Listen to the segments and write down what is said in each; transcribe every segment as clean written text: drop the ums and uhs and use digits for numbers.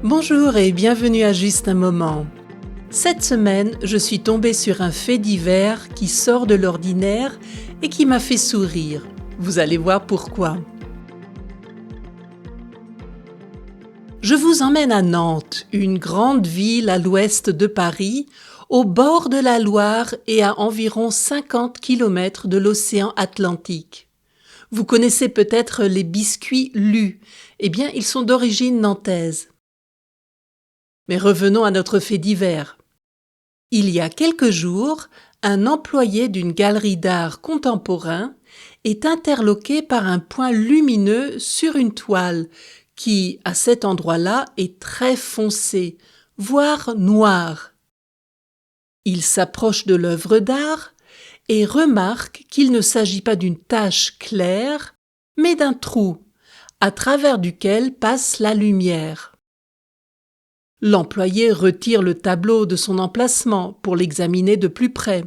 Bonjour et bienvenue à Juste un moment. Cette semaine, je suis tombée sur un fait divers qui sort de l'ordinaire et qui m'a fait sourire. Vous allez voir pourquoi. Je vous emmène à Nantes, une grande ville à l'ouest de Paris, au bord de la Loire et à environ 50 km de l'océan Atlantique. Vous connaissez peut-être les biscuits Lu. Eh bien, ils sont d'origine nantaise. Mais revenons à notre fait divers. Il y a quelques jours, un employé d'une galerie d'art contemporain est interloqué par un point lumineux sur une toile qui, à cet endroit-là, est très foncé, voire noir. Il s'approche de l'œuvre d'art et remarque qu'il ne s'agit pas d'une tache claire, mais d'un trou, à travers duquel passe la lumière. L'employé retire le tableau de son emplacement pour l'examiner de plus près.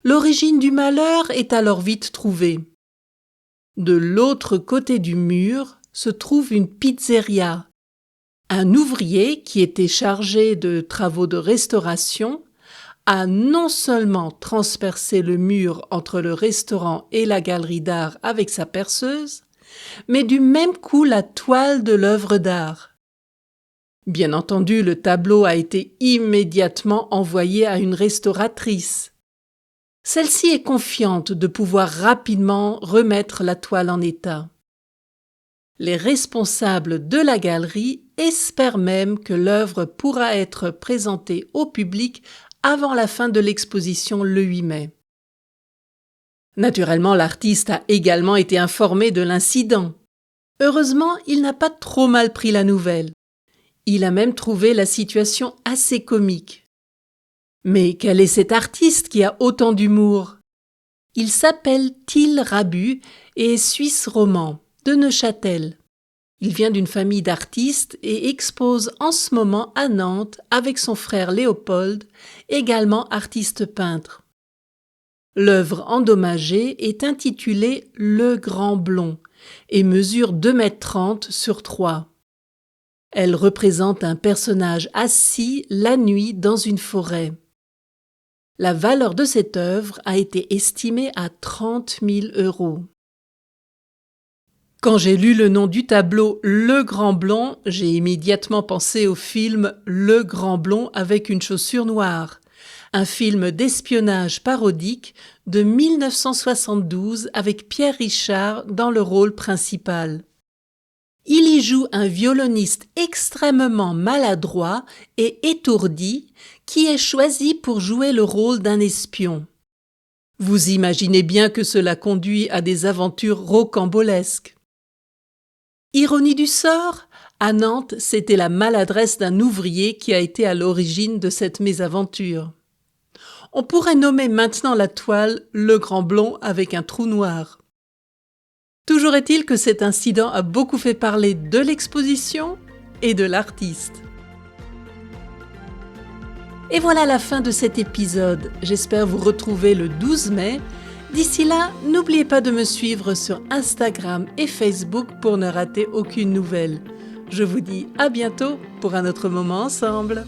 L'origine du malheur est alors vite trouvée. De l'autre côté du mur se trouve une pizzeria. Un ouvrier qui était chargé de travaux de restauration a non seulement transpercé le mur entre le restaurant et la galerie d'art avec sa perceuse, mais du même coup la toile de l'œuvre d'art. Bien entendu, le tableau a été immédiatement envoyé à une restauratrice. Celle-ci est confiante de pouvoir rapidement remettre la toile en état. Les responsables de la galerie espèrent même que l'œuvre pourra être présentée au public avant la fin de l'exposition le 8 mai. Naturellement, l'artiste a également été informé de l'incident. Heureusement, il n'a pas trop mal pris la nouvelle. Il a même trouvé la situation assez comique. Mais quel est cet artiste qui a autant d'humour ? Il s'appelle Till Rabu et est suisse roman, de Neuchâtel. Il vient d'une famille d'artistes et expose en ce moment à Nantes avec son frère Léopold, également artiste peintre. L'œuvre endommagée est intitulée Le Grand Blond et mesure 2,30 m sur 3. Elle représente un personnage assis la nuit dans une forêt. La valeur de cette œuvre a été estimée à 30 000 €. Quand j'ai lu le nom du tableau Le Grand Blond, j'ai immédiatement pensé au film Le Grand Blond avec une chaussure noire, un film d'espionnage parodique de 1972 avec Pierre Richard dans le rôle principal. Il y joue un violoniste extrêmement maladroit et étourdi qui est choisi pour jouer le rôle d'un espion. Vous imaginez bien que cela conduit à des aventures rocambolesques. Ironie du sort, à Nantes, c'était la maladresse d'un ouvrier qui a été à l'origine de cette mésaventure. On pourrait nommer maintenant la toile Le Grand Blond avec un trou noir. Toujours est-il que cet incident a beaucoup fait parler de l'exposition et de l'artiste. Et voilà la fin de cet épisode. J'espère vous retrouver le 12 mai. D'ici là, n'oubliez pas de me suivre sur Instagram et Facebook pour ne rater aucune nouvelle. Je vous dis à bientôt pour un autre moment ensemble.